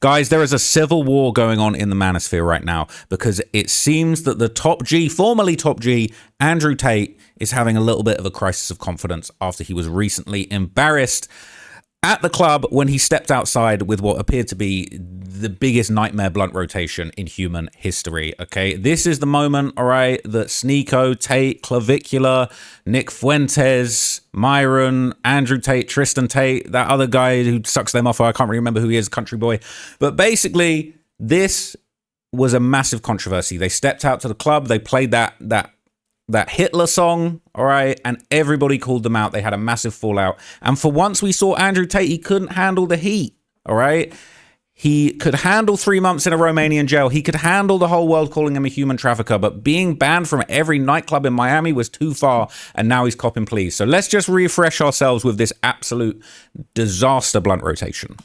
Guys, there is a civil war going on in the Manosphere right now because it seems that the top G, formerly top G, Andrew Tate, is having a little bit of a crisis of confidence after he was recently embarrassed at the club when he stepped outside with what appeared to be the biggest nightmare blunt rotation in human history, okay? This is the moment, all right, that Sneako, Tate, Clavicular, Nick Fuentes, Myron, Andrew Tate, Tristan Tate, that other guy who sucks them off, I can't really remember who he is, country boy. But basically, this was a massive controversy. They stepped out to the club, they played that Hitler song, all right, and everybody called them out. They had a massive fallout. And for once we saw Andrew Tate, he couldn't handle the heat, all right? He could handle 3 months in a Romanian jail. He could handle the whole world calling him a human trafficker, but being banned from every nightclub in Miami was too far, and now he's copping pleas. So let's just refresh ourselves with this absolute disaster blunt rotation.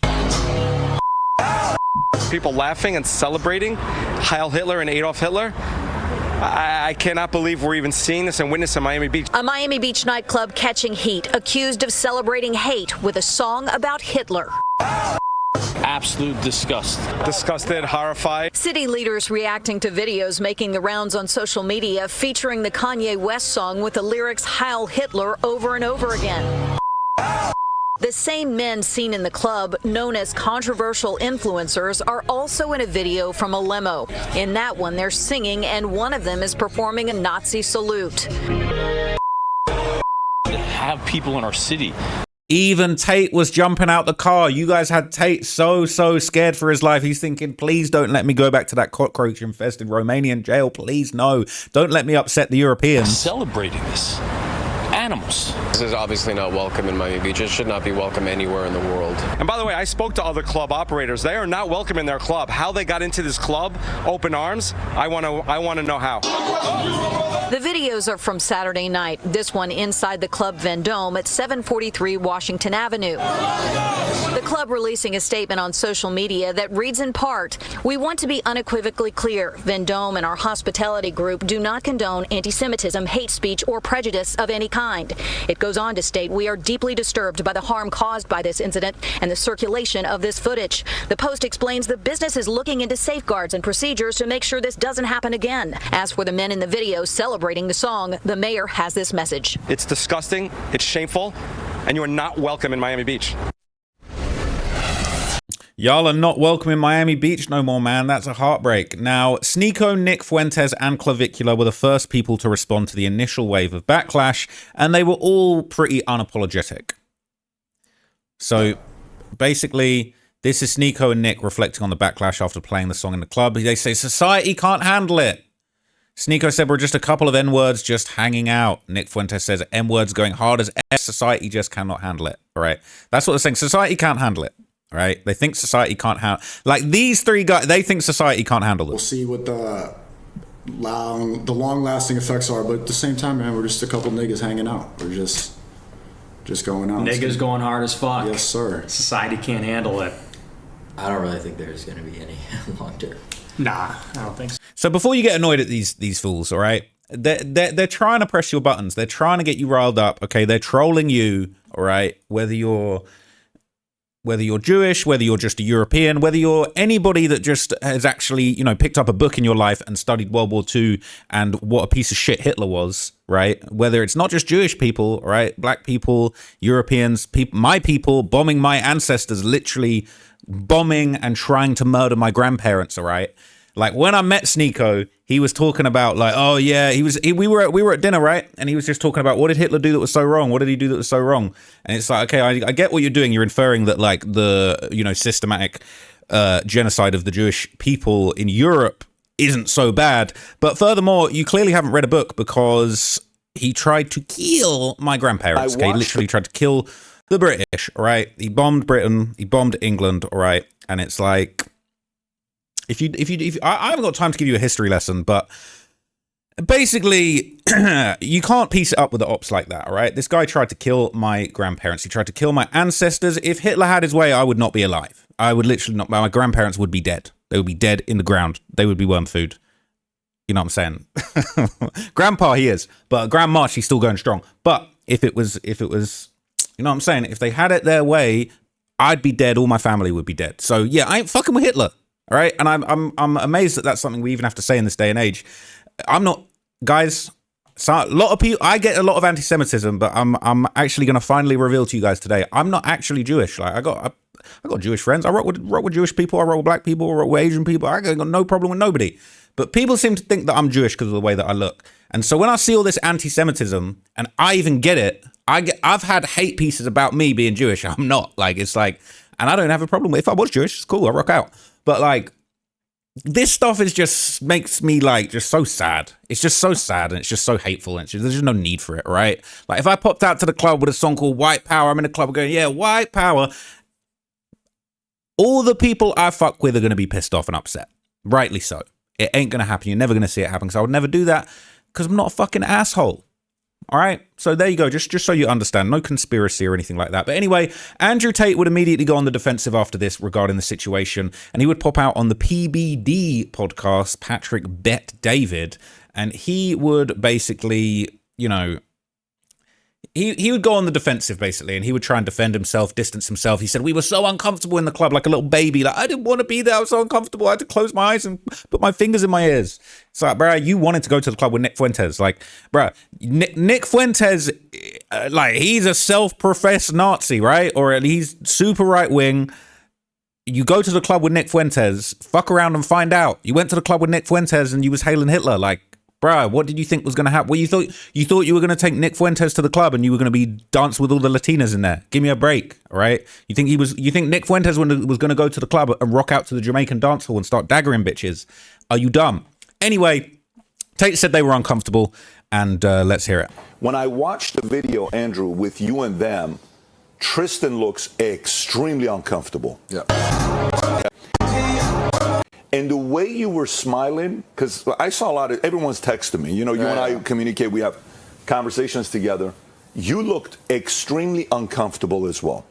People laughing and celebrating Heil Hitler and Adolf Hitler. I cannot believe we're even seeing this and witnessing Miami Beach. A Miami Beach nightclub catching heat, accused of celebrating hate with a song about Hitler. Absolute disgust. Disgusted, horrified. City leaders reacting to videos making the rounds on social media featuring the Kanye West song with the lyrics Heil Hitler over and over again. The same men seen in the club, known as controversial influencers, are also in a video from a limo. In that one, they're singing, and one of them is performing a Nazi salute. Have people in our city. Even Tate was jumping out the car. You guys had Tate so scared for his life. He's thinking, please don't let me go back to that cockroach-infested Romanian jail. Please, no. Don't let me upset the Europeans. Celebrating this. Animals. This is obviously not welcome in Miami Beach. It should not be welcome anywhere in the world. And by the way, I spoke to other club operators. They are not welcome in their club. How they got into this club, open arms, I want to know how. The videos are from Saturday night. This one inside the Club Vendome at 743 Washington Avenue. The club releasing a statement on social media that reads in part, "We want to be unequivocally clear. Vendome and our hospitality group do not condone anti-Semitism, hate speech, or prejudice of any kind." It goes on to state, "We are deeply disturbed by the harm caused by this incident and the circulation of this footage." The Post explains the business is looking into safeguards and procedures to make sure this doesn't happen again. As for the men in the video celebrating the song, the mayor has this message. It's disgusting, it's shameful, and you are not welcome in Miami Beach. Y'all are not welcome in Miami Beach no more, man. That's a heartbreak. Now, Sneako, Nick Fuentes, and Clavicular were the first people to respond to the initial wave of backlash, and they were all pretty unapologetic. So, basically, this is Sneako and Nick reflecting on the backlash after playing the song in the club. They say, society can't handle it. Sneako said, we're just a couple of N-words just hanging out. Nick Fuentes says, N-words going hard as F. Society just cannot handle it. All right. That's what they're saying. Society can't handle it. All right. They think society can't handle. Like these three guys, they think society can't handle it. We'll see what the long-lasting effects are. But at the same time, man, we're just a couple niggas hanging out. We're just going out. Niggas going hard as fuck. Yes, sir. Society can't handle it. I don't really think there's going to be any long-term. Nah, I don't think so. So before you get annoyed at these fools, all right, they're trying to press your buttons. They're trying to get you riled up. Okay, they're trolling you. All right, whether you're Jewish, whether you're just a European, whether you're anybody that just has actually, you know, picked up a book in your life and studied World War II and what a piece of shit Hitler was, right? Whether it's not just Jewish people, right? Black people, Europeans, my people bombing my ancestors, literally bombing and trying to murder my grandparents, all right? Like when I met Sneako, he was talking about like, oh yeah, we were at dinner, right? And he was just talking about what did Hitler do that was so wrong? What did he do that was so wrong? And it's like, okay, I get what you're doing. You're inferring that like the, you know, systematic genocide of the Jewish people in Europe isn't so bad. But furthermore, you clearly haven't read a book because he tried to kill my grandparents. Okay, he literally tried to kill the British, all right? He bombed Britain, he bombed England, all right? And it's like, if I haven't got time to give you a history lesson, but basically, you can't piece it up with the ops like that, all right? This guy tried to kill my grandparents. He tried to kill my ancestors. If Hitler had his way, I would not be alive. I would literally not. My grandparents would be dead. They would be dead in the ground. They would be worm food. You know what I'm saying? Grandpa, he is, but Grandma, she's still going strong. But if it was, you know what I'm saying? If they had it their way, I'd be dead. All my family would be dead. So yeah, I ain't fucking with Hitler. All right. And I'm amazed that that's something we even have to say in this day and age. I'm not, guys. So a lot of people, I get a lot of anti-Semitism, but I'm actually going to finally reveal to you guys today, I'm not actually Jewish. Like I got Jewish friends. I rock with Jewish people. I rock with black people. I rock with Asian people. I got no problem with nobody. But people seem to think that I'm Jewish because of the way that I look. And so when I see all this anti-Semitism, and I even get it, I've had hate pieces about me being Jewish. I'm not. Like, it's like, and I don't have a problem with, if I was Jewish, it's cool. I rock out. But like, this stuff is just makes me like just so sad. It's just so sad and it's just so hateful and there's just no need for it, right? Like if I popped out to the club with a song called White Power, I'm in the club going, yeah, White Power. All the people I fuck with are going to be pissed off and upset. Rightly so. It ain't going to happen. You're never going to see it happen because I would never do that because I'm not a fucking asshole. All right. So there you go. Just so you understand, no conspiracy or anything like that. But anyway, Andrew Tate would immediately go on the defensive after this regarding the situation. And he would pop out on the PBD podcast, Patrick Bet David. And he would basically, you know, he would go on the defensive basically, and he would try and defend himself, distance himself. He said, we were so uncomfortable in the club, like a little baby. Like, I didn't want to be there. I was so uncomfortable. I had to close my eyes and put my fingers in my ears. It's like, bro, you wanted to go to the club with Nick Fuentes. Like, bro, Nick Fuentes, like, he's a self-professed Nazi, right? Or he's super right-wing. You go to the club with Nick Fuentes, fuck around and find out. You went to the club with Nick Fuentes and you was hailing Hitler. Like, bruh, what did you think was going to happen? Well, you thought you were going to take Nick Fuentes to the club and you were going to be dancing with all the Latinas in there. Give me a break, all right? You think Nick Fuentes was going to go to the club and rock out to the Jamaican dance hall and start daggering bitches? Are you dumb? Anyway, Tate said they were uncomfortable, and let's hear it. When I watched the video, Andrew, with you and them, Tristan looks extremely uncomfortable. Yeah. And the way you were smiling, because I saw everyone's texting me. You know, you and I communicate, we have conversations together. You looked extremely uncomfortable as well.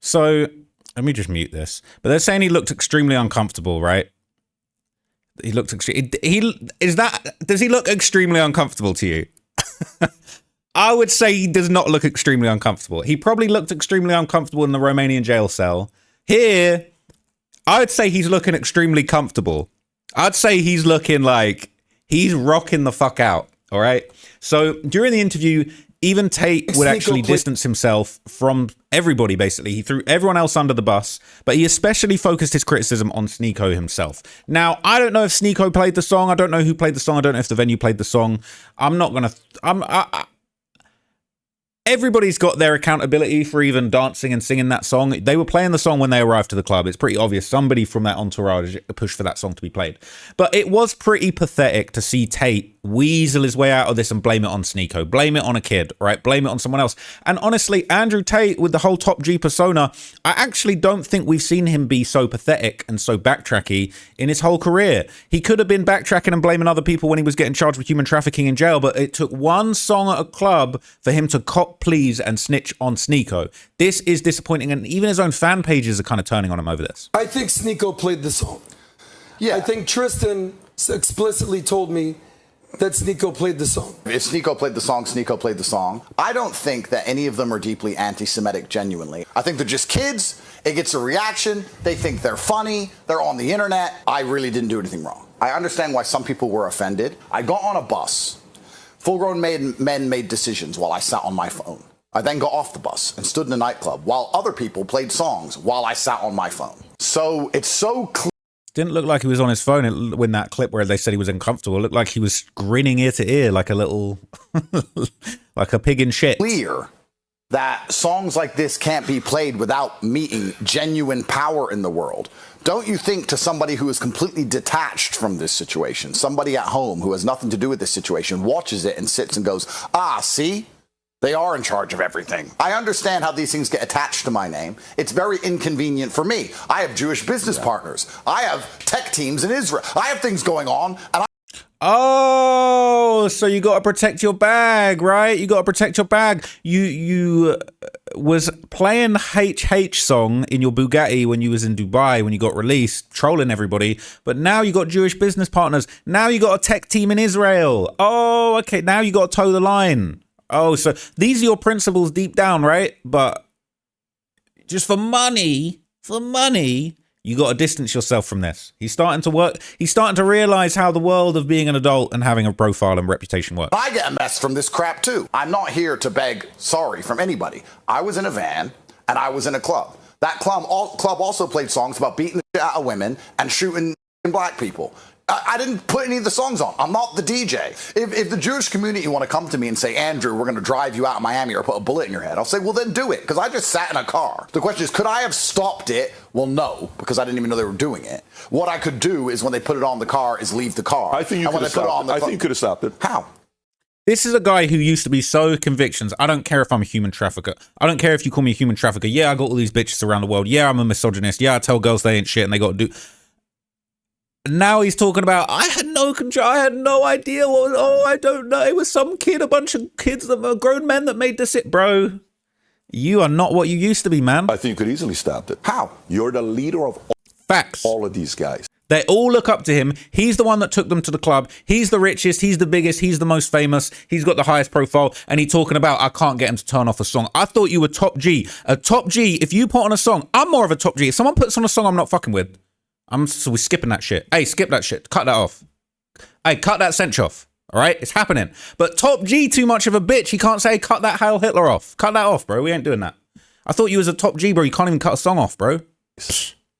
So, let me just mute this. But they're saying he looked extremely uncomfortable, right? He looked does he look extremely uncomfortable to you? I would say he does not look extremely uncomfortable. He probably looked extremely uncomfortable in the Romanian jail cell. Here, I would say he's looking extremely comfortable. I'd say he's looking like he's rocking the fuck out. All right. So during the interview, even Tate would actually distance himself from everybody, basically. He threw everyone else under the bus, but he especially focused his criticism on Sneako himself. Now, I don't know if Sneako played the song. I don't know who played the song. I don't know if the venue played the song. I'm not going to... Everybody's got their accountability for even dancing and singing that song. They were playing the song when they arrived to the club. It's pretty obvious somebody from that entourage pushed for that song to be played. But it was pretty pathetic to see Tate weasel his way out of this and blame it on Sneako. Blame it on a kid, right? Blame it on someone else. And honestly, Andrew Tate with the whole Top G persona, I actually don't think we've seen him be so pathetic and so backtracky in his whole career. He could have been backtracking and blaming other people when he was getting charged with human trafficking in jail, but it took one song at a club for him to cop please and snitch on Sneako. This is disappointing, and even his own fan pages are kind of turning on him over this. I think Sneako played the song. Yeah. I think Tristan explicitly told me that Sneako played the song. If Sneako played the song, Sneako played the song. I don't think that any of them are deeply anti-Semitic genuinely. I think they're just kids. It gets a reaction. They think they're funny. They're on the internet. I really didn't do anything wrong. I understand why some people were offended. I got on a bus. Full-grown men made decisions while I sat on my phone. I then got off the bus and stood in a nightclub while other people played songs while I sat on my phone. So it's so clear. Didn't look like he was on his phone when that clip where they said he was uncomfortable. It looked like he was grinning ear to ear like a little, like a pig in shit. Clear that songs like this can't be played without meeting genuine power in the world. Don't you think to somebody who is completely detached from this situation, somebody at home who has nothing to do with this situation, watches it and sits and goes, see? They are in charge of everything. I understand how these things get attached to my name. It's very inconvenient for me. I have Jewish business partners. I have tech teams in Israel. I have things going on. And oh, so you got to protect your bag, right? You got to protect your bag. You was playing HH song in your Bugatti when you was in Dubai, when you got released, trolling everybody. But now you got Jewish business partners. Now you got a tech team in Israel. Oh, okay. Now you got to toe the line. Oh, so these are your principles deep down, right? But just for money, you got to distance yourself from this. He's starting to work. He's starting to realize how the world of being an adult and having a profile and reputation works. I get a mess from this crap too. I'm not here to beg sorry from anybody. I was in a van and I was in a club. That club also played songs about beating the shit out of women and shooting black people. I didn't put any of the songs on. I'm not the DJ. If the Jewish community want to come to me and say, Andrew, we're going to drive you out of Miami or put a bullet in your head, I'll say, well, then do it, because I just sat in a car. The question is, could I have stopped it? Well, no, because I didn't even know they were doing it. What I could do is when they put it on the car is leave the car. I think you could have stopped it. I think you could have stopped it. How? This is a guy who used to be so convictions. I don't care if I'm a human trafficker. I don't care if you call me a human trafficker. Yeah, I got all these bitches around the world. Yeah, I'm a misogynist. Yeah, I tell girls they ain't shit and they got to do... Now he's talking about, I had no control, I had no idea what was, I don't know, it was some kid, a bunch of kids, that were grown men that made this it. Bro, you are not what you used to be, man. I think you could easily stop it. How? You're the leader of Facts. All of these guys. They all look up to him. He's the one that took them to the club. He's the richest, he's the biggest, he's the most famous, he's got the highest profile, and he's talking about, I can't get him to turn off a song. I thought you were top G. A top G, if you put on a song, I'm more of a top G. If someone puts on a song I'm not fucking with, we're skipping that shit. Hey, skip that shit. Cut that off. Hey, cut that cinch off. All right? It's happening. But Top G too much of a bitch. He can't say, cut that Heil Hitler off. Cut that off, bro. We ain't doing that. I thought you was a Top G, bro. You can't even cut a song off, bro.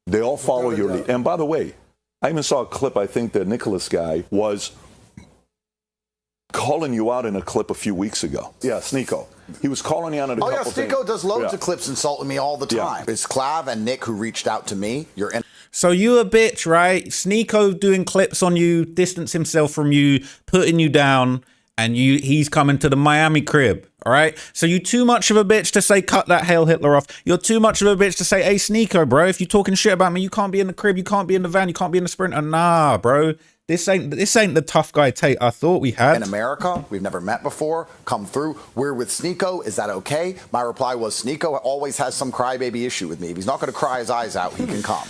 They all follow your lead. And by the way, I even saw a clip, I think the Nicholas guy was calling you out in a clip a few weeks ago. Yeah, Sneako. He was calling you out in a couple things. Sneako does loads of clips insulting me all the time. It's Clav and Nick who reached out to me. So you a bitch, right? Sneako doing clips on you, distance himself from you, putting you down, and he's coming to the Miami crib, all right? So you too much of a bitch to say, cut that Hail Hitler off. You're too much of a bitch to say, hey, Sneako, bro, if you're talking shit about me, you can't be in the crib, you can't be in the van, you can't be in the Sprinter. Nah, bro. This ain't the tough guy Tate I thought we had. In America, we've never met before, come through. We're with Sneako. Is that okay? My reply was, Sneako always has some crybaby issue with me. If he's not going to cry his eyes out, he can come.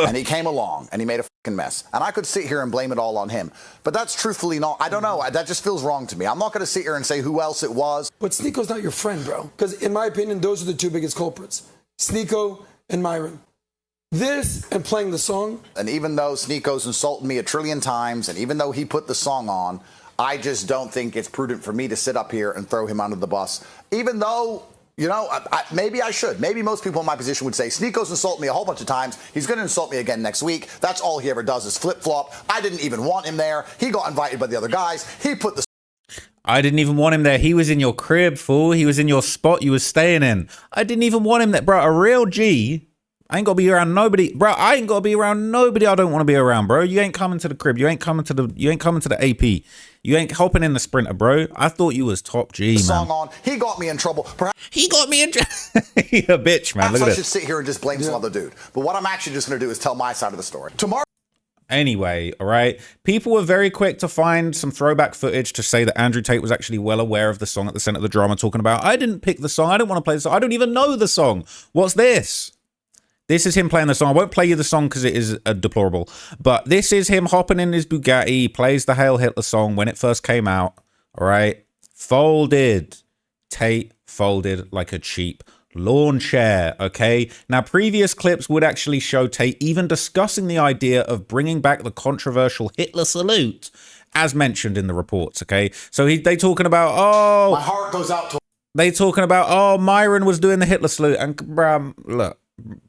And he came along, and he made a fucking mess. And I could sit here and blame it all on him. But that's truthfully not, I don't know, that just feels wrong to me. I'm not going to sit here and say who else it was. But Sneako's not your friend, bro. Because in my opinion, those are the two biggest culprits. Sneako and Myron. This and playing the song. And even though Sneako's insulted me a trillion times, and even though he put the song on, I just don't think it's prudent for me to sit up here and throw him under the bus. Even though, you know, maybe I should. Maybe most people in my position would say, Sneako's insulted me a whole bunch of times. He's going to insult me again next week. That's all he ever does is flip-flop. I didn't even want him there. He got invited by the other guys. He put the... I didn't even want him there. He was in your crib, fool. He was in your spot you was staying in. I didn't even want him there. Bro, a real G... I ain't got to be around nobody. Bro, I ain't got to be around nobody I don't want to be around, bro. You ain't coming to the crib. You ain't coming to the AP. You ain't hopping in the Sprinter, bro. I thought you was top G, man. Song on. He got me in trouble. He got me in trouble. He a bitch, man. Look at I this. should sit here and just blame some other dude. But what I'm actually just going to do is tell my side of the story. Tomorrow. Anyway, all right. People were very quick to find some throwback footage to say that Andrew Tate was actually well aware of the song at the center of the drama, talking about, I didn't pick the song. I didn't want to play the song. I don't even know the song. What's this? This is him playing the song. I won't play you the song because it is deplorable. But this is him hopping in his Bugatti. He plays the Hail Hitler song when it first came out. All right. Folded. Tate folded like a cheap lawn chair. Okay. Now, previous clips would actually show Tate even discussing the idea of bringing back the controversial Hitler salute, as mentioned in the reports. Okay. So they talking about, oh. My heart goes out to. They talking about, oh, Myron was doing the Hitler salute. And, bro, look.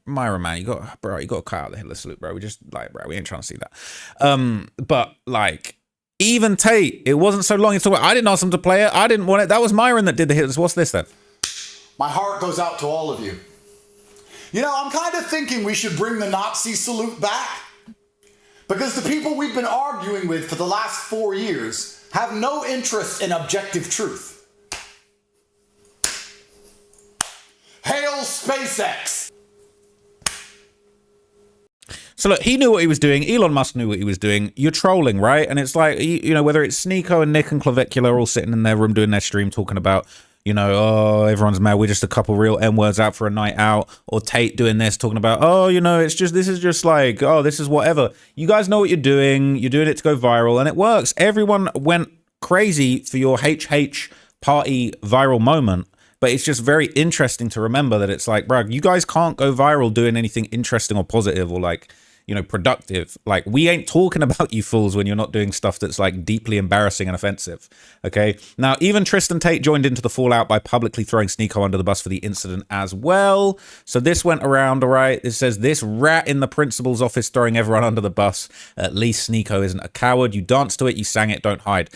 Myron, man, you got to cut out the Hitler salute, bro. We just we ain't trying to see that. But like, even Tate, it wasn't so long. I didn't ask him to play it. I didn't want it. That was Myron that did the Hitlers. What's this then? My heart goes out to all of you. You know, I'm kind of thinking we should bring the Nazi salute back, because the people we've been arguing with for the last 4 years have no interest in objective truth. Hail SpaceX! So look, he knew what he was doing. Elon Musk knew what he was doing. You're trolling, right? And it's like, you know, whether it's Sneako and Nick and Clavicula all sitting in their room doing their stream talking about, you know, oh, everyone's mad. We're just a couple real N-words out for a night out. Or Tate doing this, talking about, oh, you know, this is just like, oh, this is whatever. You guys know what you're doing. You're doing it to go viral, and it works. Everyone went crazy for your HH party viral moment. but it's just very interesting to remember that it's like, bro, you guys can't go viral doing anything interesting or positive or like, you know, productive. Like, we ain't talking about you fools when you're not doing stuff that's like deeply embarrassing and offensive. Okay. Now, even Tristan Tate joined into the fallout by publicly throwing Sneako under the bus for the incident as well. So this went around, all right. It says, this rat in the principal's office throwing everyone under the bus. At least Sneako isn't a coward. You danced to it, you sang it, don't hide.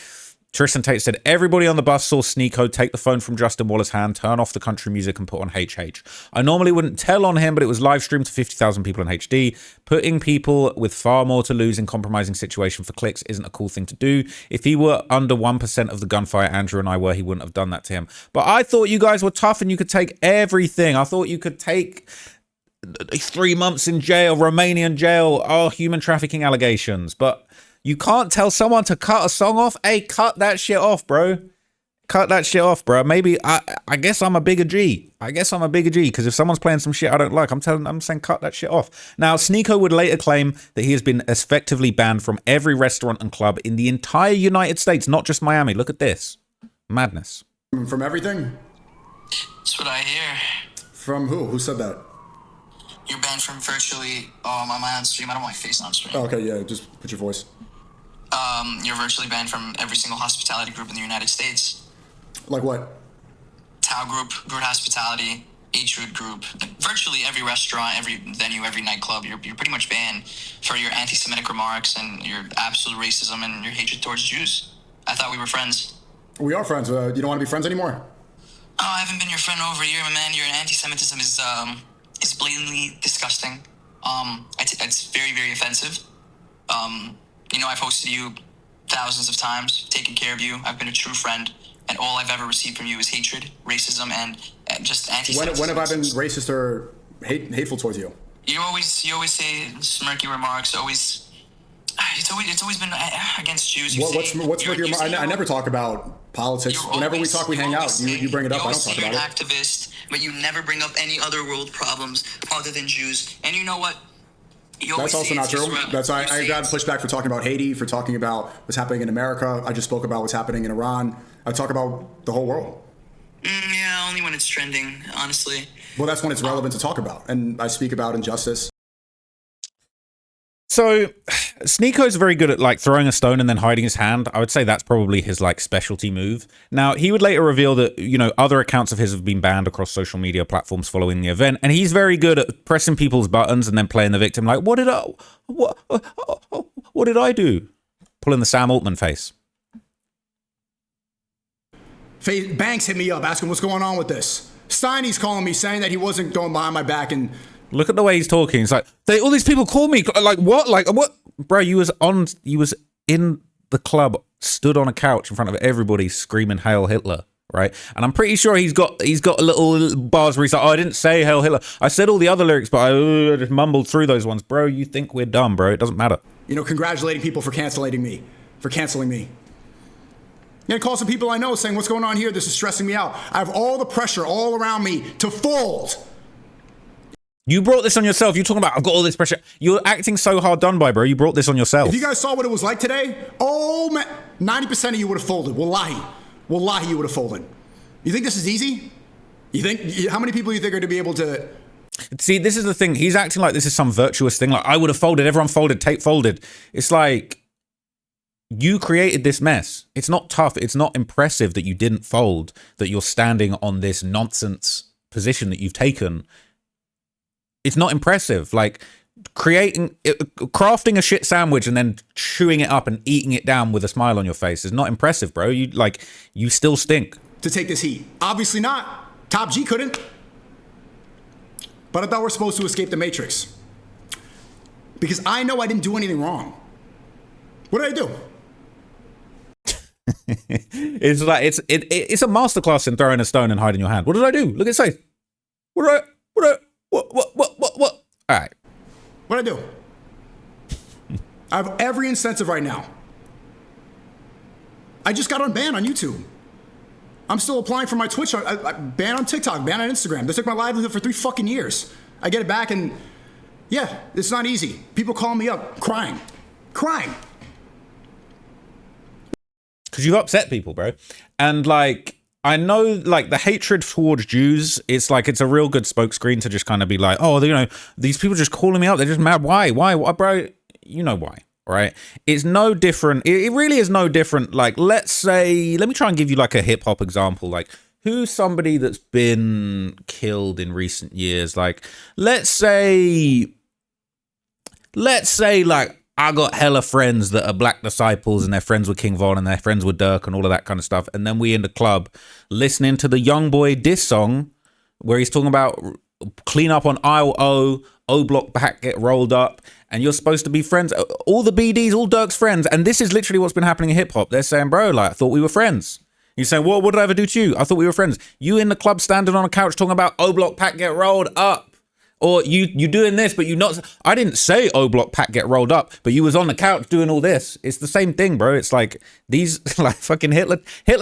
Tristan Tate said, everybody on the bus saw Sneako take the phone from Justin Waller's hand, turn off the country music and put on HH. I normally wouldn't tell on him, but it was live streamed to 50,000 people in HD. Putting people with far more to lose in compromising situation for clicks isn't a cool thing to do. If he were under 1% of the gunfire Andrew and I were, he wouldn't have done that to him. But I thought you guys were tough and you could take everything. I thought you could take 3 months in jail, Romanian jail, human trafficking allegations. But you can't tell someone to cut a song off. Hey, cut that shit off, bro. Cut that shit off, bro. Maybe I guess I'm a bigger G. I guess I'm a bigger G because if someone's playing some shit I don't like, I'm saying cut that shit off. Now, Sneako would later claim that he has been effectively banned from every restaurant and club in the entire United States, not just Miami. Look at this. Madness. From everything? That's what I hear. From who? Who said that? You're banned from virtually, am I on stream? I don't want my face on stream. Oh, okay, yeah, just put your voice. You're virtually banned from every single hospitality group in the United States. Like what? Tao Group, Brood Hospitality, H-Root Group, virtually every restaurant, every venue, every nightclub. You're pretty much banned for your anti-Semitic remarks and your absolute racism and your hatred towards Jews. I thought we were friends. We are friends. You don't want to be friends anymore? Oh, I haven't been your friend over a year, my man. Your anti-Semitism is blatantly disgusting. It's very, very offensive. You know, I've hosted you thousands of times, taken care of you. I've been a true friend, and all I've ever received from you is hatred, racism, and just anti-Semitism. When have I been racist or hateful towards you? You always say smirky remarks. It's always been against Jews. What's with your? I never talk about politics. Whenever we talk, we hang out. You bring it up. I don't talk about it. You're an activist, but you never bring up any other world problems other than Jews. And you know what? That's also not true. I got pushed back for talking about Haiti, for talking about what's happening in America. I just spoke about what's happening in Iran. I talk about the whole world. Yeah, only when it's trending, honestly. Well, that's when it's relevant to talk about. And I speak about injustice. So Sneako's very good at like throwing a stone and then hiding his hand. I would say that's probably his like specialty move. Now, he would later reveal that, you know, other accounts of his have been banned across social media platforms following the event. And he's very good at pressing people's buttons and then playing the victim like, what did I do? Pulling the Sam Altman face. Banks hit me up asking what's going on with this. Steiny's calling me saying that he wasn't going behind my back and... Look at the way he's talking. It's like, all these people call me. Like, what? Like, what? Bro, you was in the club, stood on a couch in front of everybody screaming Hail Hitler, right? And I'm pretty sure he's got little bars where he's like, oh, I didn't say Hail Hitler. I said all the other lyrics, but I just mumbled through those ones. Bro, you think we're dumb, bro. It doesn't matter. You know, congratulating people for canceling me. I'm gonna call some people I know saying, what's going on here? This is stressing me out. I have all the pressure all around me to fold. You brought this on yourself. You're talking about, I've got all this pressure. You're acting so hard done by, bro. You brought this on yourself. If you guys saw what it was like today, oh man, 90% of you would have folded. Wallahi, you would have folded. You think this is easy? How many people you think are to be able to... See, this is the thing. He's acting like this is some virtuous thing. Like, I would have folded. Everyone folded. Tate folded. It's like, you created this mess. It's not tough. It's not impressive that you didn't fold, that you're standing on this nonsense position that you've taken. It's not impressive. Like crafting a shit sandwich and then chewing it up and eating it down with a smile on your face is not impressive, bro. You still stink. To take this heat. Obviously not. Top G couldn't. But I thought we're supposed to escape the Matrix. Because I know I didn't do anything wrong. What did I do? It's like it's a masterclass in throwing a stone and hiding your hand. What did I do? Look at his face. What? All right. What'd I do? I have every incentive right now. I just got unbanned on YouTube. I'm still applying for my Twitch. I banned on TikTok, banned on Instagram. They took my livelihood for 3 fucking years. I get it back and yeah, it's not easy. People call me up crying. Because you've upset people, bro. And like, I know, like, the hatred towards Jews, it's like, it's a real good smokescreen to just kind of be like, oh, you know, these people just calling me out. They're just mad. Why, bro? You know why, right? It's no different. It really is no different. Like, let's say, let me try and give you like a hip hop example. Like, who's somebody that's been killed in recent years? Like, let's say like, I got hella friends that are Black Disciples and they're friends with King Von and they're friends with Dirk and all of that kind of stuff. And then we in the club listening to the Young Boy diss song where he's talking about clean up on aisle O block back, get rolled up. And you're supposed to be friends. All the BDs, all Dirk's friends. And this is literally what's been happening in hip hop. They're saying, bro, like, I thought we were friends. You're saying, what did I ever do to you? I thought we were friends. You in the club standing on a couch talking about O block pack, get rolled up. Or you doing this, but you not. I didn't say O block pack get rolled up, but you was on the couch doing all this. It's the same thing, bro. It's like these, like fucking Hitler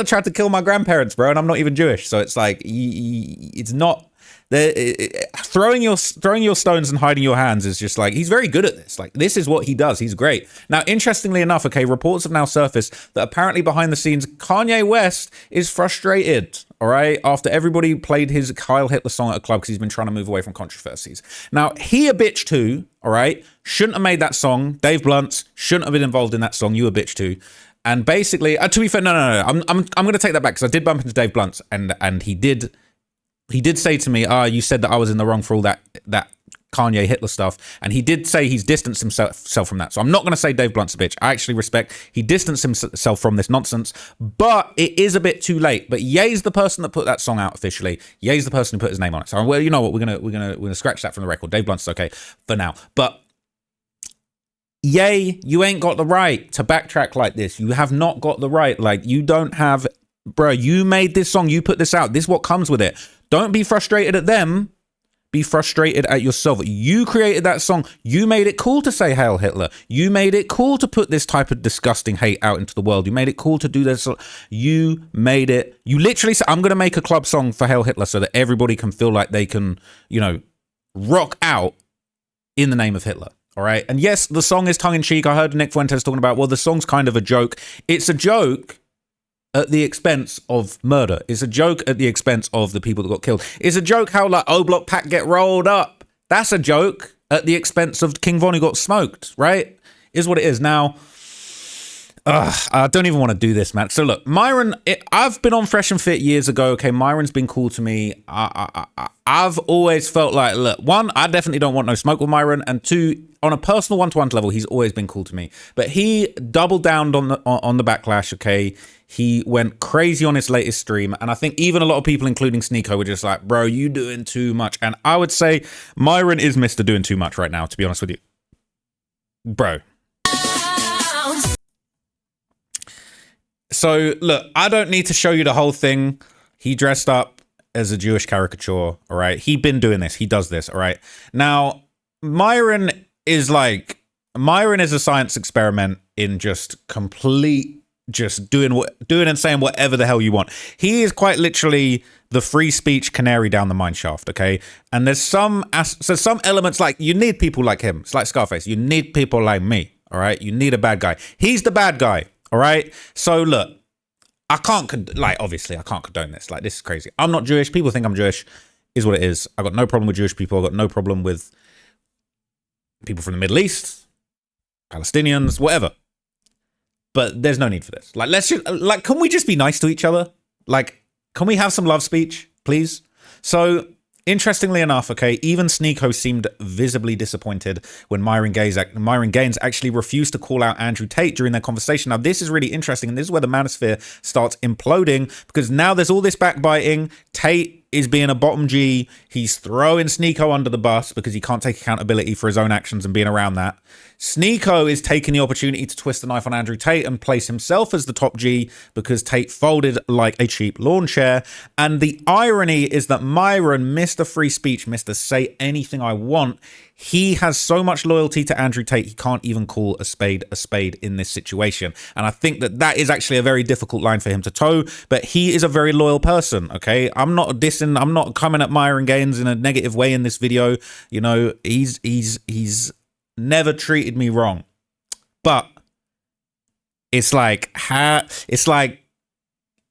tried to kill my grandparents, bro, and I'm not even Jewish. So it's like it's not. Throwing your stones and hiding your hands is just like, he's very good at this. Like, this is what he does. He's great. Now, interestingly enough, okay, reports have now surfaced that apparently behind the scenes, Kanye West is frustrated, all right, after everybody played his Heil Hitler song at a club because he's been trying to move away from controversies. Now, he a bitch too, all right, shouldn't have made that song. Dave Blunt's shouldn't have been involved in that song. You a bitch too. And basically, to be fair, no, I'm going to take that back because I did bump into Dave Blunt's and he did say to me, you said that I was in the wrong for all that Kanye Hitler stuff. And he did say he's distanced himself from that. So I'm not going to say Dave Blunt's a bitch. I actually respect he distanced himself from this nonsense, but it is a bit too late. But Ye's the person that put that song out officially. Ye's the person who put his name on it. So, well, you know what? We're gonna scratch that from the record. Dave Blunt's okay for now. But Ye, you ain't got the right to backtrack like this. You have not got the right. Like, you don't have, bro, you made this song. You put this out. This is what comes with it. Don't be frustrated at them. Be frustrated at yourself. You created that song. You made it cool to say Hail Hitler. You made it cool to put this type of disgusting hate out into the world. You made it cool to do this. You made it. You literally said, I'm going to make a club song for Hail Hitler so that everybody can feel like they can, you know, rock out in the name of Hitler. All right. And yes, the song is tongue in cheek. I heard Nick Fuentes talking about, well, the song's kind of a joke. It's a joke at the expense of murder. It's a joke at the expense of the people that got killed. It's a joke how like O Block Pack get rolled up. That's a joke at the expense of King Von who got smoked, right? Is what it is. Now, I don't even want to do this, man. So look, Myron, I've been on Fresh and Fit years ago. Okay, Myron's been cool to me. I've always felt like, look, one, I definitely don't want no smoke with Myron, and two, on a personal one-to-one level, he's always been cool to me. But he doubled down on the backlash. Okay, he went crazy on his latest stream, and I think even a lot of people, including Sneako, were just like, bro, you doing too much. And I would say Myron is Mr. Doing Too Much right now, to be honest with you, bro. So, look, I don't need to show you the whole thing. He dressed up as a Jewish caricature, all right? He been doing this. He does this, all right? Now, Myron is a science experiment in just complete, just doing and saying whatever the hell you want. He is quite literally the free speech canary down the mine shaft, okay? And there's some elements like, you need people like him. It's like Scarface. You need people like me, all right? You need a bad guy. He's the bad guy. All right. So look, obviously I can't condone this. Like, this is crazy. I'm not Jewish. People think I'm Jewish. Is what it is. I got no problem with Jewish people. I got no problem with people from the Middle East, Palestinians, whatever. But there's no need for this. Like, let's just, like, can we just be nice to each other? Like, can we have some love speech, please? So, interestingly enough, okay, even Sneako seemed visibly disappointed when Myron Gaines actually refused to call out Andrew Tate during their conversation. Now, this is really interesting, and this is where the Manosphere starts imploding, because now there's all this backbiting. Tate is being a bottom G. He's throwing Sneako under the bus because he can't take accountability for his own actions and being around that. Sneako is taking the opportunity to twist the knife on Andrew Tate and place himself as the top G because Tate folded like a cheap lawn chair. And the irony is that Myron, Mr. Free Speech, Mr. Say Anything I Want, he has so much loyalty to Andrew Tate, he can't even call a spade in this situation. And I think that is actually a very difficult line for him to toe, but he is a very loyal person, okay? I'm not dissing, I'm not coming at Myron Gaines in a negative way in this video. You know, he's never treated me wrong. But it's like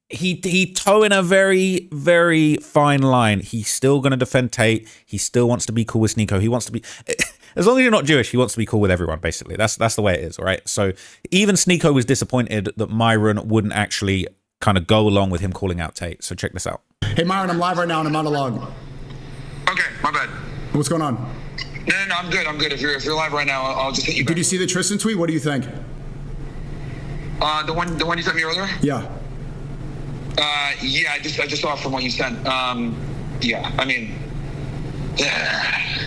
he towing a very, very fine line. He's still going to defend Tate. He still wants to be cool with Sneako. He wants to be, as long as you're not Jewish, he wants to be cool with everyone, basically. That's the way it is, all right? So even Sneako was disappointed that Myron wouldn't actually kind of go along with him calling out Tate. So check this out. Hey, Myron, I'm live right now in a monologue. Okay, my bad. What's going on? No, I'm good. If you're live right now, I'll just hit you back. Did you see the Tristan tweet? What do you think? The one you sent me earlier? Yeah. Yeah, I just saw it from what you sent. Yeah, I mean, yeah.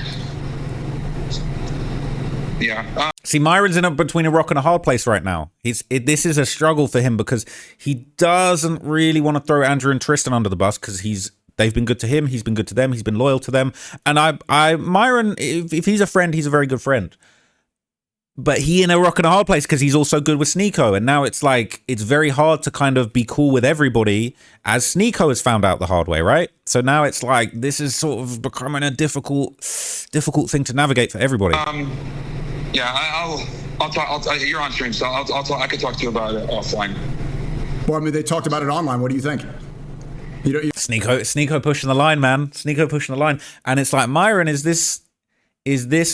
See, Myron's in between a rock and a hard place right now. This is a struggle for him because he doesn't really want to throw Andrew and Tristan under the bus because they've been good to him, he's been good to them, he's been loyal to them. And Myron, if he's a friend, he's a very good friend. But he in a rock and a hard place because he's also good with Sneako. And now it's like, it's very hard to kind of be cool with everybody as Sneako has found out the hard way, right? So now it's like, this is sort of becoming a difficult thing to navigate for everybody. Yeah, I'll talk, you're on stream, so I'll talk, I could talk to you about it offline. Well, I mean, they talked about it online. What do you think? Sneako pushing the line, man. Sneako pushing the line. And it's like, Myron, is this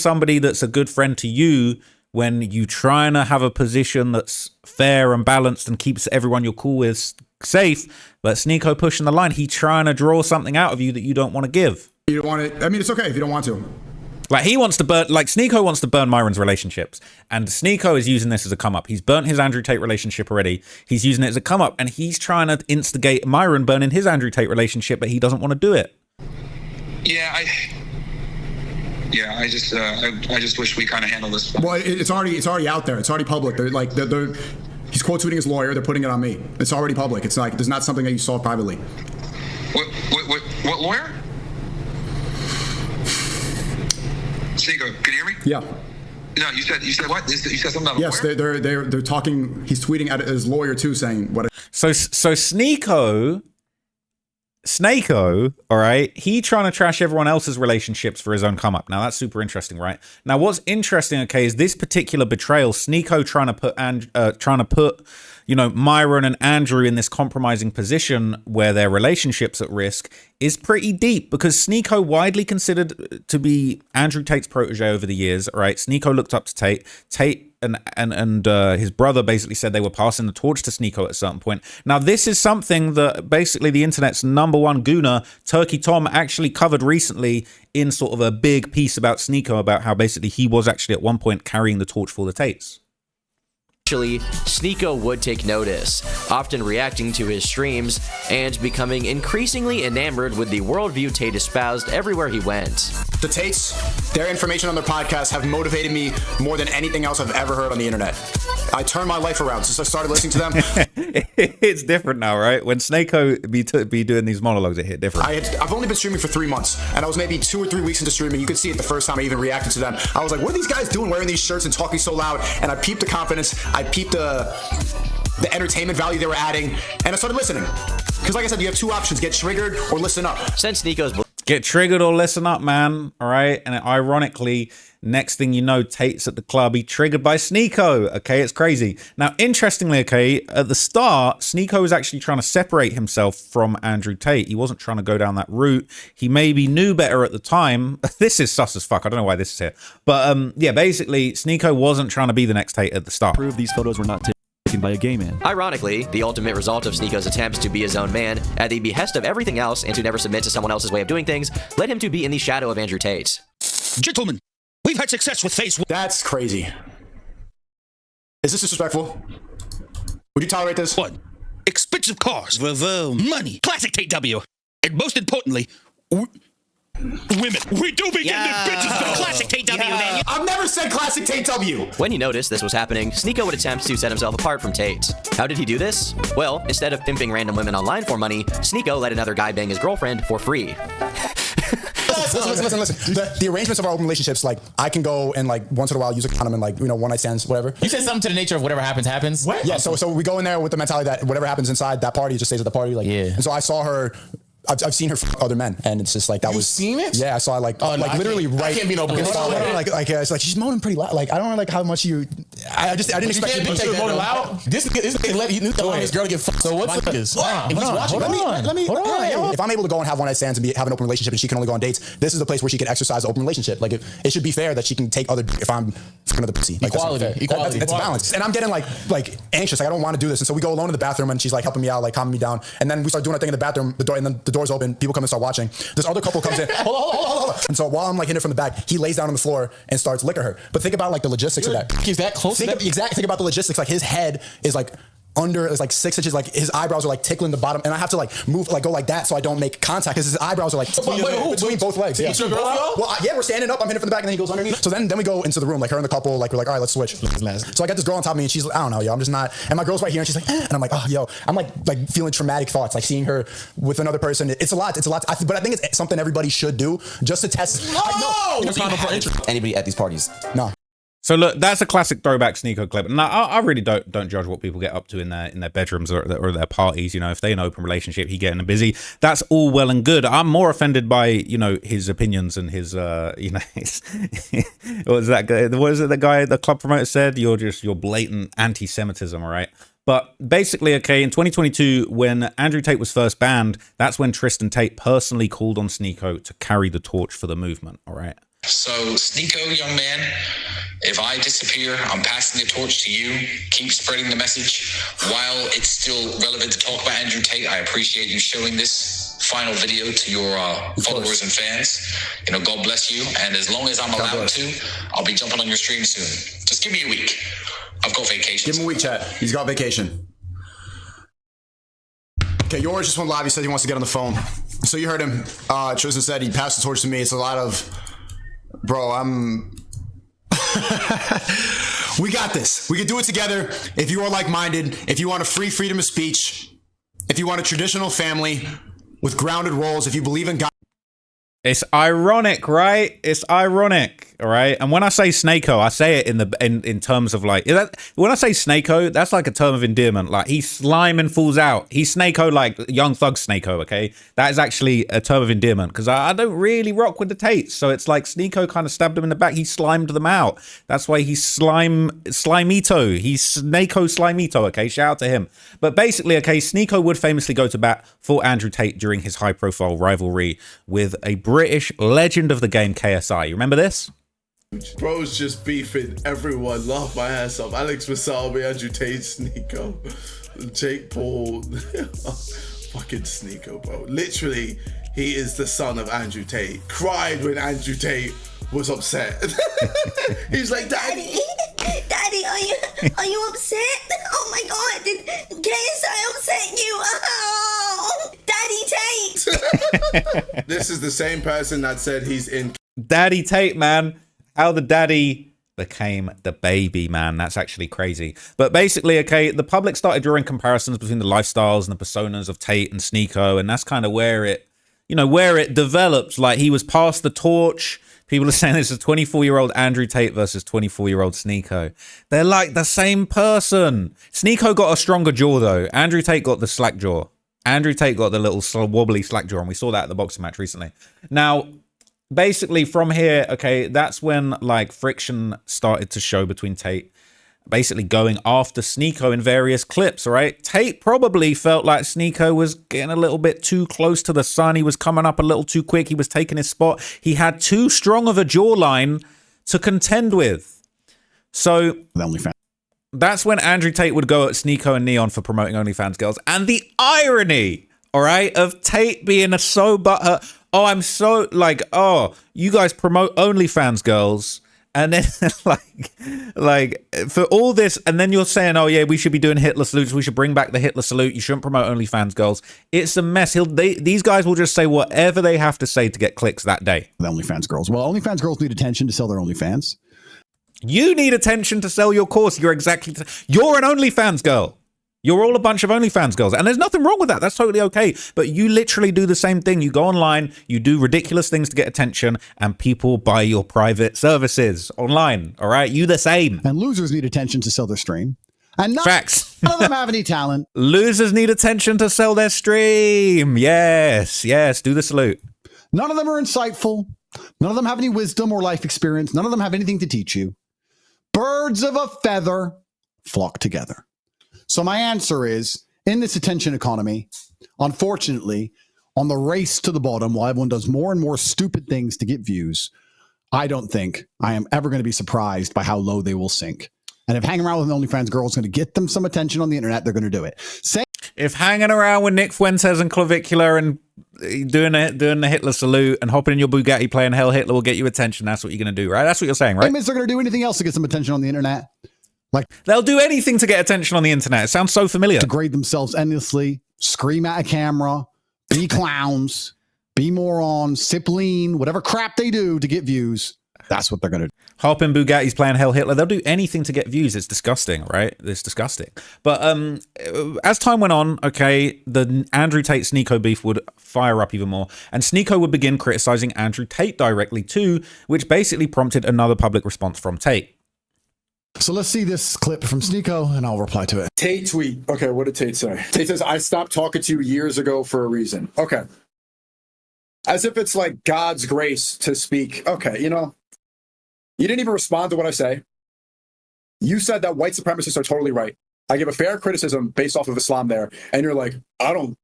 somebody that's a good friend to you when you trying to have a position that's fair and balanced and keeps everyone you're cool with safe, but Sneako pushing the line, he trying to draw something out of you that you don't want to give. You don't want it. I mean, it's okay if you don't want to. Like he wants to burn, like Sneako wants to burn Myron's relationships, and Sneako is using this as a come up. He's burnt his Andrew Tate relationship already. He's using it as a come up, and he's trying to instigate Myron burning his Andrew Tate relationship, but he doesn't want to do it. Yeah, I just wish we kind of handled this. Well, it's already out there. It's already public. He's quote tweeting his lawyer. They're putting it on me. It's already public. It's like, there's not something that you solve privately. What lawyer? Sneako, can you hear me? Yeah. No, you said what? You said something about yes, a lawyer? they're talking. He's tweeting at his lawyer too, saying what. So Sneako, all right, he trying to trash everyone else's relationships for his own come up. Now that's super interesting, right? Now what's interesting, okay, is this particular betrayal, Sneako trying to put Myron and Andrew in this compromising position where their relationship's at risk is pretty deep because Sneako, widely considered to be Andrew Tate's protege over the years, all right? Sneako looked up to Tate. Tate and his brother basically said they were passing the torch to Sneako at a certain point. Now, this is something that basically the internet's #1 gooner, Turkey Tom, actually covered recently in sort of a big piece about Sneako, about how basically he was actually at one point carrying the torch for the Tates. Sneako would take notice, often reacting to his streams and becoming increasingly enamored with the worldview Tate espoused everywhere he went. The Tates, their information on their podcast have motivated me more than anything else I've ever heard on the internet. I turned my life around since I started listening to them. It's different now, right? When Sneako be doing these monologues, it hit different. I've only been streaming for 3 months, and I was maybe 2 or 3 weeks into streaming. You could see it the first time I even reacted to them. I was like, what are these guys doing wearing these shirts and talking so loud? And I peeped the confidence. I peeped the entertainment value they were adding, and I started listening. Because like I said, you have 2 options: get triggered or listen up. Since Sneako's get triggered or listen up, man. All right. And ironically, next thing you know, Tate's at the club. He triggered by Sneako. Okay, it's crazy. Now, interestingly, okay, at the start, Sneako was actually trying to separate himself from Andrew Tate. He wasn't trying to go down that route. He maybe knew better at the time. This is sus as fuck. I don't know why this is here. But yeah, basically, Sneako wasn't trying to be the next Tate at the start. Prove these photos were not taken by a gay man. Ironically, the ultimate result of Sneako's attempts to be his own man at the behest of everything else and to never submit to someone else's way of doing things led him to be in the shadow of Andrew Tate. Gentlemen, we've had success with Facebook. That's crazy. Is this disrespectful? Would you tolerate this? What? Expensive cars, money, classic Tate W, and most importantly, women. We do begin the bitches for classic Tate W, man. I've never said classic Tate W. When he noticed this was happening, Sneako would attempt to set himself apart from Tate. How did he do this? Well, instead of pimping random women online for money, Sneako let another guy bang his girlfriend for free. Listen. The arrangements of our open relationships, like, I can go and, like, once in a while use a condom and, like, one night stands, whatever. You said something to the nature of whatever happens, happens? What? Yeah, so we go in there with the mentality that whatever happens inside that party just stays at the party. Like, yeah. And so I saw her. I've seen her fuck other men, and it's just like that. You've seen it? Yeah, I saw it literally right. I can't be no. It's like she's moaning pretty loud. Like, I don't know like how much you. I didn't expect him to take that. Loud. This let his girl to get fucked. So what's this? If he's watching, let me. If I'm able to go and have one night stands and have an open relationship, and she can only go on dates, this is the place where she can exercise the open relationship. Like it should be fair that she can take other if I'm fucking other pussy. Like, equality. It's a balance. And I'm getting like anxious. Like I don't want to do this. And so we go alone in the bathroom, and she's like helping me out, like calming me down. And then we start doing our thing in the bathroom. And then the door's open. People come and start watching. This other couple comes in. Hold on. And so while I'm like hitting it from the back, he lays down on the floor and starts licking her. But think about like the logistics of that. Is that close? Think about the logistics. Like his head is like under, it's like 6 inches. Like his eyebrows are like tickling the bottom, and I have to like move, like go like that so I don't make contact because his eyebrows are like between both legs. Yeah. Well, yeah, we're standing up. I'm hitting from the back, and then he goes underneath. So then we go into the room, like her and the couple. Like we're like, all right, let's switch. So I got this girl on top of me, and she's like, I don't know, yo, I'm just not. And my girl's right here, and she's like, and I'm like, oh, yo, I'm like feeling traumatic thoughts, like seeing her with another person. It's a lot. But I think it's something everybody should do just to test. Anybody at these parties? No. So look, that's a classic throwback Sneako clip. And I really don't judge what people get up to in their bedrooms or their parties. You know, if they in an open relationship, he getting busy, that's all well and good. I'm more offended by, you know, his opinions and his, you know, what was that guy? What is it? The guy, the club promoter said, you're blatant anti-Semitism, all right? But basically, okay, in 2022, when Andrew Tate was first banned, that's when Tristan Tate personally called on Sneako to carry the torch for the movement, all right? So, Sneako, young man, if I disappear, I'm passing the torch to you. Keep spreading the message. While it's still relevant to talk about Andrew Tate, I appreciate you showing this final video to your followers and fans. You know, God bless you. And as long as I'm allowed to, I'll be jumping on your stream soon. Just give me a week. I've got vacation. Give him a week, chat. He's got vacation. Okay, yours just went live. He said he wants to get on the phone. So you heard him. Tristan said he passed the torch to me. It's a lot of... Bro, we got this. We can do it together. If you are like-minded, if you want a free freedom of speech, if you want a traditional family with grounded roles, if you believe in God. It's ironic, right? It's ironic, all right? And when I say Sneako, I say it in terms of like, when I say Sneako, that's like a term of endearment. Like he slime and falls out. He's Sneako like Young Thug Sneako, okay? That is actually a term of endearment because I don't really rock with the Tates. So it's like Sneako kind of stabbed him in the back. He slimed them out. That's why he's Slimito. He's Sneako Slimito, okay? Shout out to him. But basically, okay, Sneako would famously go to bat for Andrew Tate during his high-profile rivalry with a British legend of the game, KSI. You remember this? Bro's just beefing everyone. Laugh my ass off. Alex Wasabi, Andrew Tate, Sneako, Jake Paul. Fucking Sneako, bro. Literally, he is the son of Andrew Tate. Cried when Andrew Tate was upset. He's like, Daddy, are you upset? Oh my God, did KSI upset you? Oh, Daddy Tate. This is the same person that said he's in. Daddy Tate, man. How the daddy became the baby, man. That's actually crazy. But basically, okay, the public started drawing comparisons between the lifestyles and the personas of Tate and Sneako, and that's kind of where it, you know, where it developed. Like he was passed the torch. People are saying this is 24-year-old Andrew Tate versus 24-year-old Sneako. They're like the same person. Sneako got a stronger jaw, though. Andrew Tate got the slack jaw. Andrew Tate got the little wobbly slack jaw, and we saw that at the boxing match recently. Now, basically from here, okay, that's when like friction started to show between Tate, basically going after Sneako in various clips, all right? Tate probably felt like Sneako was getting a little bit too close to the sun. He was coming up a little too quick. He was taking his spot. He had too strong of a jawline to contend with. So that's when Andrew Tate would go at Sneako and Neon for promoting OnlyFans girls. And the irony, all right, of Tate being so butthurt. Oh, I'm so like, oh, you guys promote OnlyFans girls. And then like for all this, and then you're saying, oh yeah, we should be doing Hitler salutes. We should bring back the Hitler salute. You shouldn't promote OnlyFans girls. It's a mess. These guys will just say whatever they have to say to get clicks that day. The OnlyFans girls. Well, OnlyFans girls need attention to sell their OnlyFans. You need attention to sell your course. You're an OnlyFans girl. You're all a bunch of OnlyFans girls. And there's nothing wrong with that. That's totally okay. But you literally do the same thing. You go online, you do ridiculous things to get attention, and people buy your private services online. All right? You the same. And losers need attention to sell their stream. And Facts. None of them have any talent. Losers need attention to sell their stream. Yes. Yes. Do the salute. None of them are insightful. None of them have any wisdom or life experience. None of them have anything to teach you. Birds of a feather flock together. So my answer is, in this attention economy, unfortunately, on the race to the bottom, while everyone does more and more stupid things to get views, I don't think I am ever going to be surprised by how low they will sink. And if hanging around with an OnlyFans girl is going to get them some attention on the internet, they're going to do it. If hanging around with Nick Fuentes and Clavicular and doing the Hitler salute and hopping in your Bugatti playing Hell Hitler will get you attention, that's what you're going to do, right? That's what you're saying, right? Same as they're going to do anything else to get some attention on the internet. Like, they'll do anything to get attention on the internet. It sounds so familiar. Degrade themselves endlessly, scream at a camera, be clowns, be morons, sip lean, whatever crap they do to get views. That's what they're going to do. Hop in Bugattis playing Hell Hitler. They'll do anything to get views. It's disgusting, right? It's disgusting. But as time went on, okay, the Andrew Tate Sneako beef would fire up even more. And Sneako would begin criticizing Andrew Tate directly too, which basically prompted another public response from Tate. So let's see this clip from Sneako and I'll reply to it. Tate tweet. Okay, what did Tate say? Tate says, I stopped talking to you years ago for a reason. Okay. As if it's like God's grace to speak. Okay, you know, you didn't even respond to what I say. You said that white supremacists are totally right. I give a fair criticism based off of Islam there. And you're like, I don't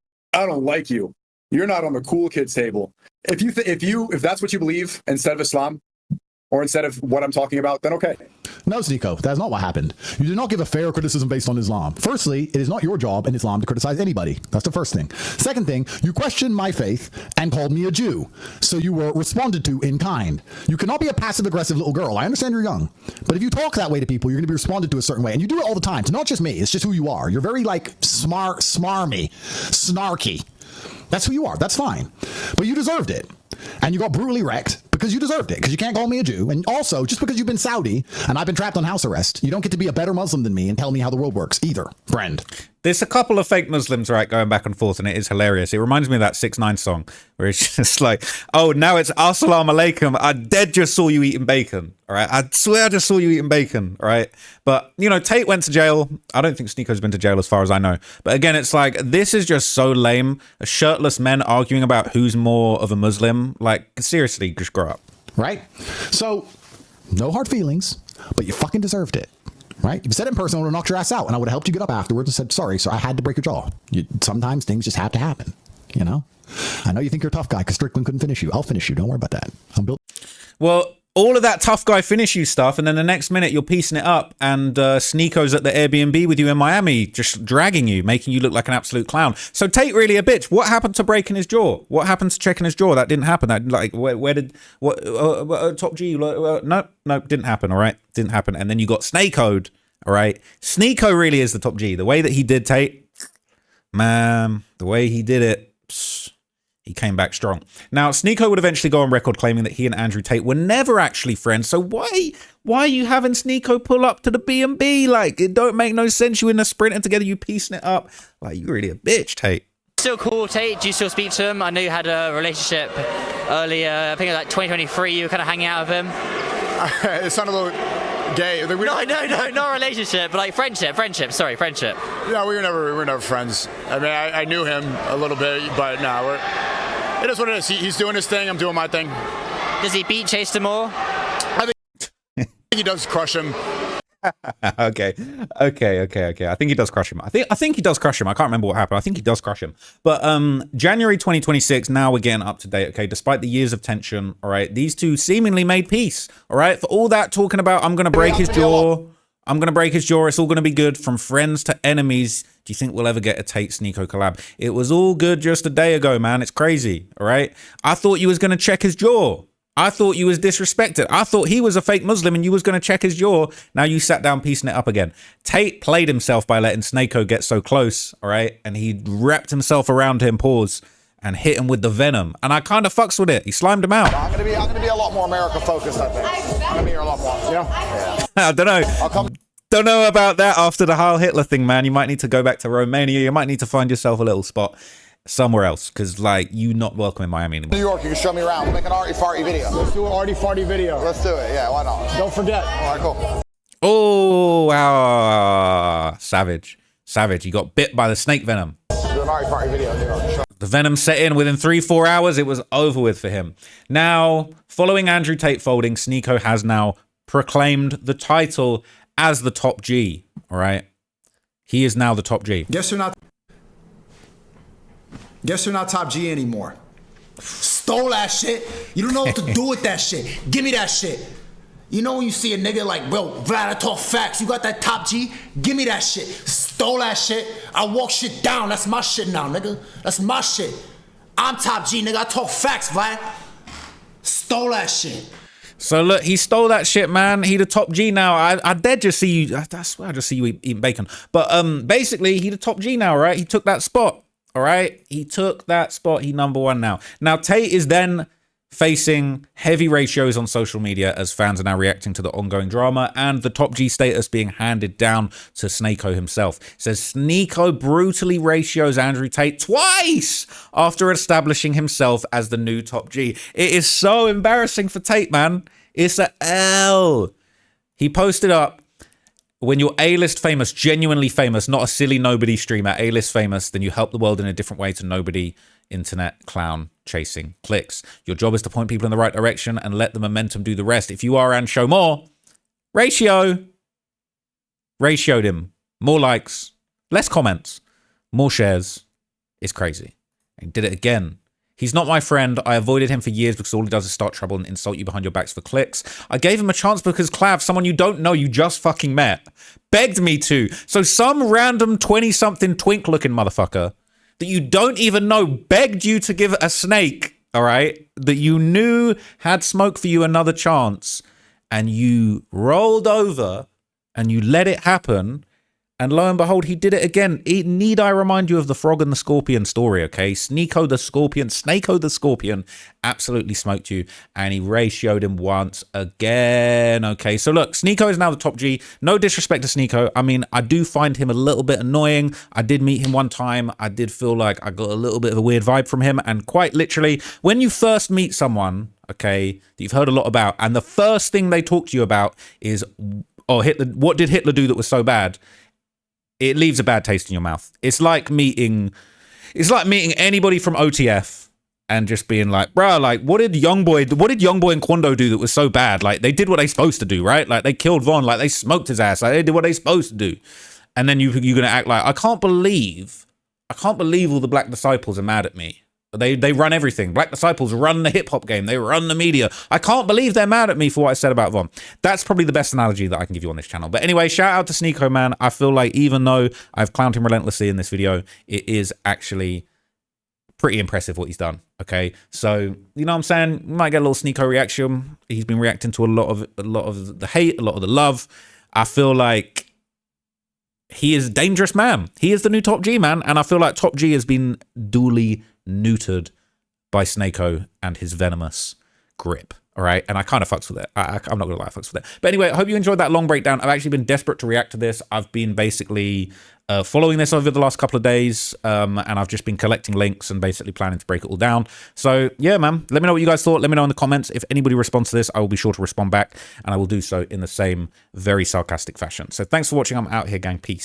like you. You're not on the cool kids table. If that's what you believe instead of Islam, or instead of what I'm talking about, then okay. No, Sneako, that's not what happened. You did not give a fair criticism based on Islam. Firstly, it is not your job in Islam to criticize anybody. That's the first thing. Second thing, you questioned my faith and called me a Jew. So you were responded to in kind. You cannot be a passive-aggressive little girl. I understand you're young. But if you talk that way to people, you're going to be responded to a certain way. And you do it all the time. It's not just me. It's just who you are. You're very, like, smarmy, snarky. That's who you are. That's fine. But you deserved it. And you got brutally wrecked because you deserved it, because you can't call me a Jew. And also, just because you've been Saudi and I've been trapped on house arrest, you don't get to be a better Muslim than me and tell me how the world works either, friend. There's a couple of fake Muslims, right, going back and forth, and it is hilarious. It reminds me of that 6ix9ine song where it's just like, oh, now it's assalamu alaikum. I dead just saw you eating bacon. All right. I swear I just saw you eating bacon. All right. But, you know, Tate went to jail. I don't think Sneako's been to jail as far as I know. But again, it's like, this is just so lame. Shirtless men arguing about who's more of a Muslim. Like, seriously, just grow up. Right? So, no hard feelings, but you fucking deserved it. Right? If you said it in person, I would have knocked your ass out, and I would have helped you get up afterwards and said, sorry, sir, I had to break your jaw. Sometimes things just have to happen, you know? I know you think you're a tough guy because Strickland couldn't finish you. I'll finish you. Don't worry about that. I'm built. Well, all of that tough guy finish you stuff, and then the next minute you're piecing it up, and Sneako's at the Airbnb with you in Miami, just dragging you, making you look like an absolute clown. So Tate really a bitch. What happened to breaking his jaw? What happened to checking his jaw? That didn't happen. That, like, where did Top G? No, didn't happen. All right, didn't happen. And then you got Sneako'd. All right, Sneako really is the top G. The way that he did Tate, man, the way he did it. He came back strong. Now, Sneako would eventually go on record claiming that he and Andrew Tate were never actually friends. So why are you having Sneako pull up to the B&B? Like, it don't make no sense. You in the sprinting together, you piecing it up. Like, you really a bitch, Tate. Still cool, Tate? Do you still speak to him? I know you had a relationship earlier. I think it was like 2023. You were kind of hanging out with him. It sounded a little gay. No, not a relationship, but like friendship. Sorry, friendship. Yeah, we were never friends. I mean, I knew him a little bit, but no, it is what it is. He's doing his thing. I'm doing my thing. Does he beat Chase more? I think he does crush him. Okay. I think he does crush him. I think he does crush him. I can't remember what happened. I think he does crush him. But January 2026, now we're getting up to date, okay? Despite the years of tension, all right? These two seemingly made peace, all right? For all that talking about, I'm going to break his jaw. It's all going to be good. From friends to enemies. Do you think we'll ever get a Tate Sneako collab? It was all good just a day ago, man. It's crazy, all right? I thought you was going to check his jaw. I thought you was disrespected. I thought he was a fake Muslim and you was going to check his jaw. Now you sat down piecing it up again. Tate played himself by letting Sneako get so close, all right? And he wrapped himself around him, and hit him with the venom. And I kind of fucks with it. He slimed him out. I'm gonna be a lot more America focused, I think. I'm gonna be here a lot more. Yeah. I don't know. Don't know about that after the Heil Hitler thing, man. You might need to go back to Romania. You might need to find yourself a little spot somewhere else, because like you not welcome in Miami anymore. New York, you can show me around. We'll make an arty farty video. Let's do an arty farty video. Let's do it. Yeah, why not? Don't forget. All right, cool. Oh, wow. Savage. He got bit by the snake venom. Do an arty farty video in New York. The venom set in within 3-4 hours. It was over with for him. Now, following Andrew Tate folding, Sneako has now proclaimed the title as the top G. All right. He is now the top G. Guess you're not top G anymore. Stole that shit. You don't know what to do with that shit. Give me that shit. You know when you see a nigga like, bro, Vlad, I talk facts. You got that top G? Give me that shit. Stole that shit. I walk shit down. That's my shit now, nigga. That's my shit. I'm top G, nigga. I talk facts, Vlad. Stole that shit. So look, he stole that shit, man. He the top G now. I dare just see you. I swear I just see you eating bacon. But basically, he the top G now, right? He took that spot. All right, he took that spot. He #1 now. Now Tate is then facing heavy ratios on social media as fans are now reacting to the ongoing drama and the top G status being handed down to Sneako himself. It says Sneako brutally ratios Andrew Tate twice after establishing himself as the new top G. It is so embarrassing for Tate, man. It's a L. He posted up, when you're A-list famous, genuinely famous, not a silly nobody streamer, A-list famous, then you help the world in a different way to nobody internet clown chasing clicks. Your job is to point people in the right direction and let the momentum do the rest. If you are and show more, ratioed him. More likes, less comments, more shares. It's crazy. And he did it again. He's not my friend. I avoided him for years because all he does is start trouble and insult you behind your backs for clicks. I gave him a chance because Clav, someone you don't know, you just fucking met, begged me to. So some random 20-something twink-looking motherfucker that you don't even know begged you to give a snake, all right, that you knew had smoke for you another chance, and you rolled over and you let it happen. And lo and behold, he did it again. Need I remind you of the frog and the scorpion story, okay? Snako the scorpion absolutely smoked you, and he ratioed him once again, okay? So look, Sneako is now the top G. No disrespect to Sneako. I mean, I do find him a little bit annoying. I did meet him one time. I did feel like I got a little bit of a weird vibe from him. And quite literally, when you first meet someone, okay, that you've heard a lot about, and the first thing they talk to you about is, oh, Hitler, what did Hitler do that was so bad? It leaves a bad taste in your mouth. It's like meeting anybody from OTF and just being like, bro, like, what did Youngboy and Quando do that was so bad? Like, they did what they supposed to do, right? Like, they killed Von, like, they smoked his ass, like, they did what they supposed to do. And then you're gonna act like, I can't believe all the Black Disciples are mad at me. They run everything. Black Disciples run the hip hop game. They run the media. I can't believe they're mad at me for what I said about Von. That's probably the best analogy that I can give you on this channel. But anyway, shout out to Sneako, man. I feel like even though I've clowned him relentlessly in this video, it is actually pretty impressive what he's done. Okay, so you know what I'm saying? You might get a little Sneako reaction. He's been reacting to a lot of the hate, a lot of the love. I feel like he is a dangerous man. He is the new top G, man. And I feel like top G has been duly neutered by Sneako and his venomous grip. All right. And I kind of fucks with it. I'm not going to lie, I fucks with it. But anyway, I hope you enjoyed that long breakdown. I've actually been desperate to react to this. I've been basically following this over the last couple of days. And I've just been collecting links and basically planning to break it all down. So yeah, man, let me know what you guys thought. Let me know in the comments. If anybody responds to this, I will be sure to respond back. And I will do so in the same very sarcastic fashion. So thanks for watching. I'm out here, gang. Peace.